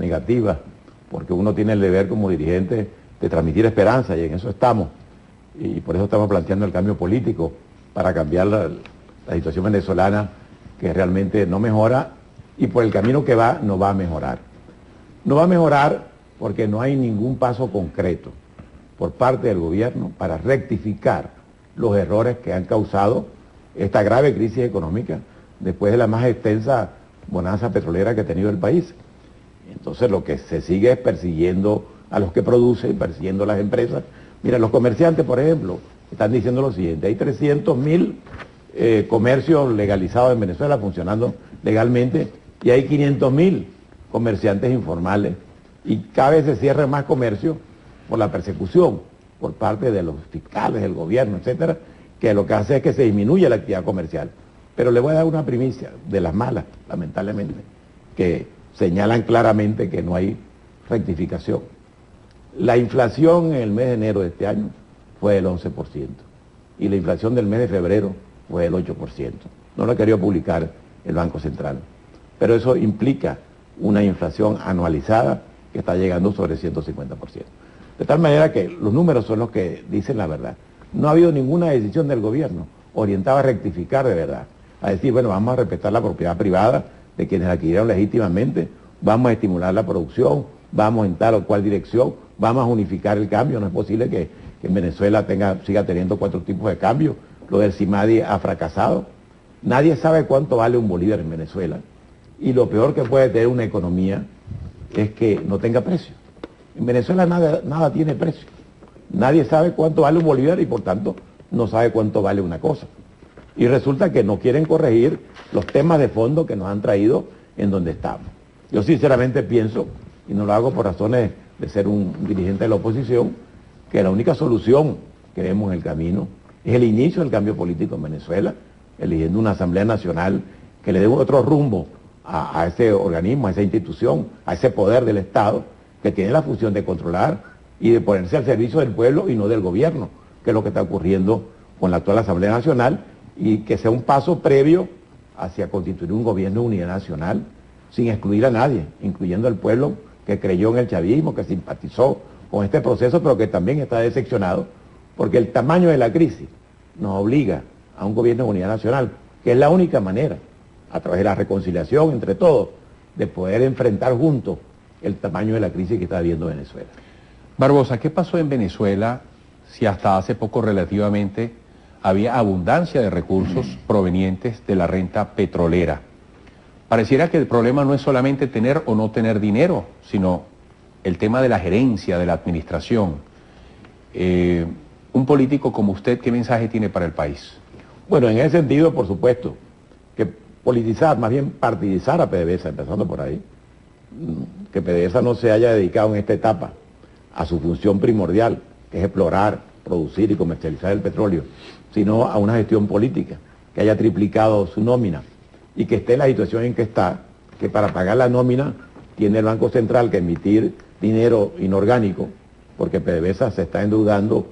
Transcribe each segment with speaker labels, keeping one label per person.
Speaker 1: negativas, porque uno tiene el deber como dirigente de transmitir esperanza, y en eso estamos. Y por eso estamos planteando el cambio político, para cambiar la situación venezolana, que realmente no mejora, y por el camino que va, no va a mejorar. No va a mejorar porque no hay ningún paso concreto por parte del gobierno para rectificar los errores que han causado esta grave crisis económica después de la más extensa bonanza petrolera que ha tenido el país. Entonces lo que se sigue es persiguiendo a los que producen, persiguiendo a las empresas. Mira, los comerciantes, por ejemplo, están diciendo lo siguiente: hay 300.000 comercios legalizados en Venezuela, funcionando legalmente, y hay 500.000 comerciantes informales, y cada vez se cierra más comercio por la persecución por parte de los fiscales, del gobierno, etcétera, que lo que hace es que se disminuye la actividad comercial. Pero le voy a dar una primicia de las malas, lamentablemente, que señalan claramente que no hay rectificación. La inflación en el mes de enero de este año fue del 11%, y la inflación del mes de febrero fue del 8%. No lo ha querido publicar el Banco Central, pero eso implica una inflación anualizada que está llegando sobre el 150%. De tal manera que los números son los que dicen la verdad. No ha habido ninguna decisión del gobierno orientada a rectificar de verdad, a decir, bueno, vamos a respetar la propiedad privada de quienes adquirieron legítimamente, vamos a estimular la producción, vamos en tal o cual dirección, vamos a unificar el cambio. No es posible que en Venezuela siga teniendo 4 tipos de cambio. Lo del CIMADI ha fracasado. Nadie sabe cuánto vale un bolívar en Venezuela, y lo peor que puede tener una economía es que no tenga precio. En Venezuela nada tiene precio. Nadie sabe cuánto vale un bolívar, y por tanto no sabe cuánto vale una cosa. Y resulta que no quieren corregir los temas de fondo que nos han traído en donde estamos. Yo sinceramente pienso, y no lo hago por razones de ser un dirigente de la oposición, que la única solución que vemos en el camino es el inicio del cambio político en Venezuela, eligiendo una Asamblea Nacional que le dé otro rumbo a ese organismo, a esa institución, a ese poder del Estado, que tiene la función de controlar y de ponerse al servicio del pueblo y no del gobierno, que es lo que está ocurriendo con la actual Asamblea Nacional, y que sea un paso previo hacia constituir un gobierno de unidad nacional, sin excluir a nadie, incluyendo al pueblo que creyó en el chavismo, que simpatizó con este proceso, pero que también está decepcionado, porque el tamaño de la crisis nos obliga a un gobierno de unidad nacional, que es la única manera, a través de la reconciliación entre todos, de poder enfrentar juntos el tamaño de la crisis que está viviendo Venezuela.
Speaker 2: Barbosa, ¿qué pasó en Venezuela si hasta hace poco relativamente había abundancia de recursos provenientes de la renta petrolera? Pareciera que el problema no es solamente tener o no tener dinero, sino el tema de la gerencia, de la administración. Un político como usted, ¿qué mensaje tiene para el país?
Speaker 1: Bueno, en ese sentido, por supuesto, que politizar, más bien partidizar a PDVSA, empezando por ahí, que PDVSA no se haya dedicado en esta etapa a su función primordial, que es explorar, producir y comercializar el petróleo, sino a una gestión política, que haya triplicado su nómina, y que esté en la situación en que está, que para pagar la nómina tiene el Banco Central que emitir dinero inorgánico, porque PDVSA se está endeudando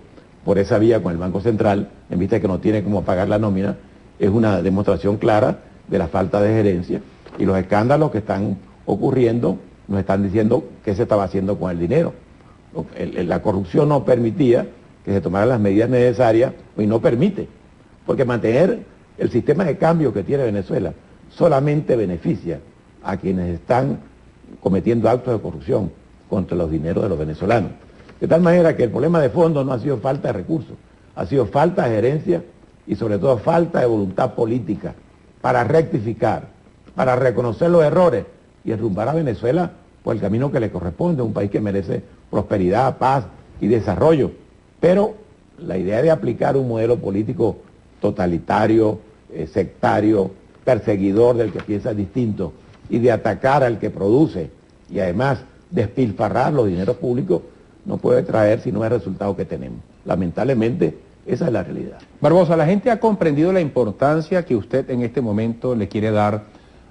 Speaker 1: por esa vía con el Banco Central, en vista de que no tiene cómo pagar la nómina. Es una demostración clara de la falta de gerencia, y los escándalos que están ocurriendo nos están diciendo qué se estaba haciendo con el dinero. La corrupción no permitía que se tomaran las medidas necesarias, y no permite, porque mantener el sistema de cambio que tiene Venezuela solamente beneficia a quienes están cometiendo actos de corrupción contra los dineros de los venezolanos. De tal manera que el problema de fondo no ha sido falta de recursos, ha sido falta de gerencia, y sobre todo falta de voluntad política para rectificar, para reconocer los errores y enrumbar a Venezuela por el camino que le corresponde, un país que merece prosperidad, paz y desarrollo. Pero la idea de aplicar un modelo político totalitario, sectario, perseguidor del que piensa distinto, y de atacar al que produce, y además despilfarrar los dineros públicos, no puede traer sino el resultado que tenemos. Lamentablemente, esa es la realidad.
Speaker 2: Barbosa, la gente ha comprendido la importancia que usted en este momento le quiere dar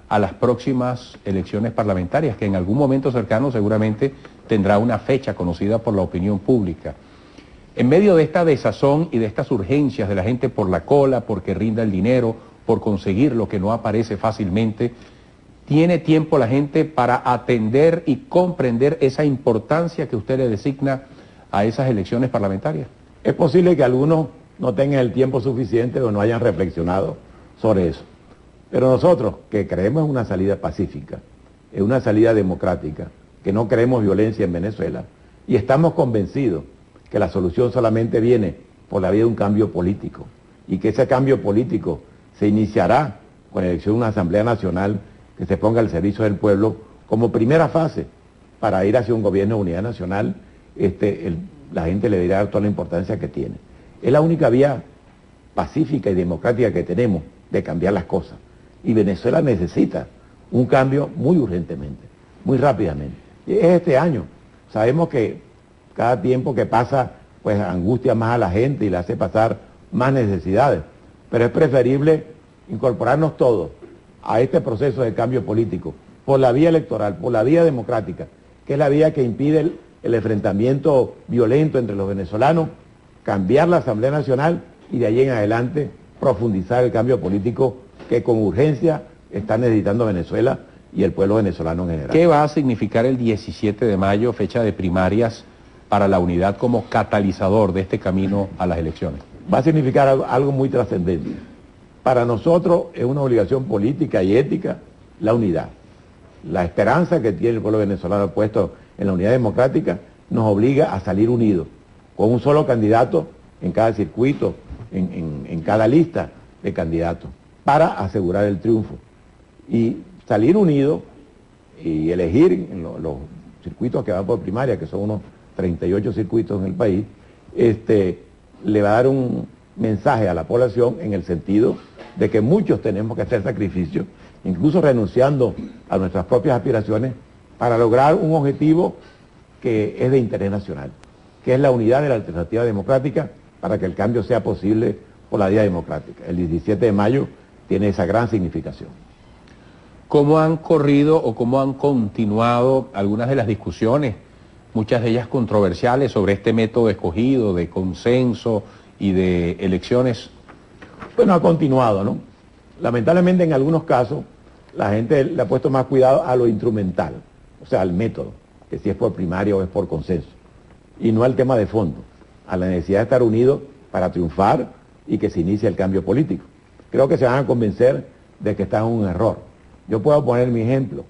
Speaker 2: a las próximas elecciones parlamentarias, que en algún momento cercano seguramente tendrá una fecha conocida por la opinión pública. En medio de esta desazón y de estas urgencias de la gente por la cola, porque rinda el dinero, por conseguir lo que no aparece fácilmente, ¿Tiene tiempo la gente para atender y comprender esa importancia que usted le designa a esas elecciones parlamentarias?
Speaker 1: Es posible que algunos no tengan el tiempo suficiente o no hayan reflexionado sobre eso. Pero nosotros, que creemos en una salida pacífica, en una salida democrática, que no queremos violencia en Venezuela, y estamos convencidos que la solución solamente viene por la vía de un cambio político, y que ese cambio político se iniciará con la elección de una Asamblea Nacional que se ponga al servicio del pueblo como primera fase para ir hacia un gobierno de unidad nacional. La gente le dirá toda la importancia que tiene. Es la única vía pacífica y democrática que tenemos de cambiar las cosas. Y Venezuela necesita un cambio muy urgentemente, muy rápidamente. Y es este año. Sabemos que cada tiempo que pasa, pues angustia más a la gente y le hace pasar más necesidades. Pero es preferible incorporarnos todos a este proceso de cambio político por la vía electoral, por la vía democrática, que es la vía que impide el enfrentamiento violento entre los venezolanos, cambiar la Asamblea Nacional y de ahí en adelante profundizar el cambio político que con urgencia está necesitando Venezuela y el pueblo venezolano en general.
Speaker 2: ¿Qué va a significar el 17 de mayo, fecha de primarias, para la unidad como catalizador de este camino a las elecciones?
Speaker 1: Va a significar algo muy trascendente. Para nosotros es una obligación política y ética la unidad. La esperanza que tiene el pueblo venezolano puesto en la unidad democrática nos obliga a salir unidos, con un solo candidato en cada circuito, en cada lista de candidatos, para asegurar el triunfo. Y salir unidos y elegir en los circuitos que van por primaria, que son unos 38 circuitos en el país, le va a dar un mensaje a la población en el sentido de que muchos tenemos que hacer sacrificios, incluso renunciando a nuestras propias aspiraciones, para lograr un objetivo que es de interés nacional, que es la unidad de la alternativa democrática para que el cambio sea posible por la vía democrática. El 17 de mayo tiene esa gran significación.
Speaker 2: ¿Cómo han corrido o cómo han continuado algunas de las discusiones, muchas de ellas controversiales, sobre este método escogido de consenso y de elecciones?
Speaker 1: Bueno, ha continuado, ¿no? Lamentablemente en algunos casos la gente le ha puesto más cuidado a lo instrumental, o sea, al método, que si es por primaria o es por consenso, y no al tema de fondo, a la necesidad de estar unidos para triunfar y que se inicie el cambio político. Creo que se van a convencer de que está en un error. Yo puedo poner mi ejemplo.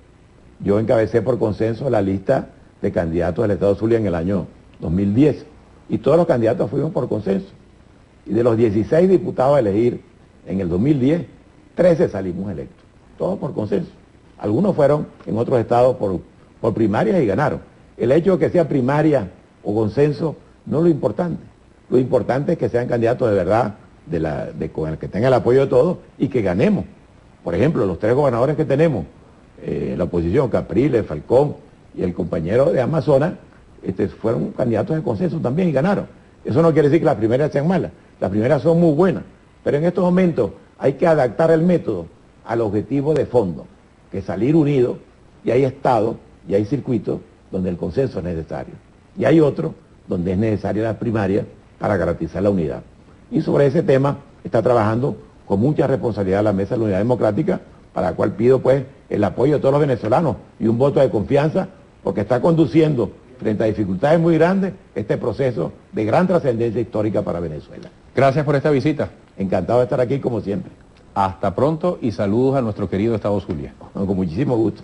Speaker 1: Yo encabecé por consenso la lista de candidatos del Estado Zulia en el año 2010, y todos los candidatos fuimos por consenso. Y de los 16 diputados a elegir en el 2010, 13 salimos electos, todos por consenso. Algunos fueron en otros estados por primarias y ganaron. El hecho de que sea primaria o consenso no es lo importante. Lo importante es que sean candidatos de verdad, con el que tenga el apoyo de todos y que ganemos. Por ejemplo, los 3 gobernadores que tenemos, la oposición, Capriles, Falcón y el compañero de Amazonas, fueron candidatos de consenso también y ganaron. Eso no quiere decir que las primeras sean malas, las primeras son muy buenas, pero en estos momentos hay que adaptar el método al objetivo de fondo, que es salir unidos, y hay estados y hay circuitos donde el consenso es necesario, y hay otros donde es necesaria la primaria para garantizar la unidad. Y sobre ese tema está trabajando con mucha responsabilidad la Mesa de la Unidad Democrática, para la cual pido pues el apoyo de todos los venezolanos y un voto de confianza, porque está conduciendo frente a dificultades muy grandes este proceso de gran trascendencia histórica para Venezuela.
Speaker 2: Gracias por esta visita.
Speaker 1: Encantado de estar aquí como siempre.
Speaker 2: Hasta pronto y saludos a nuestro querido Estado Zulia.
Speaker 1: Con muchísimo gusto.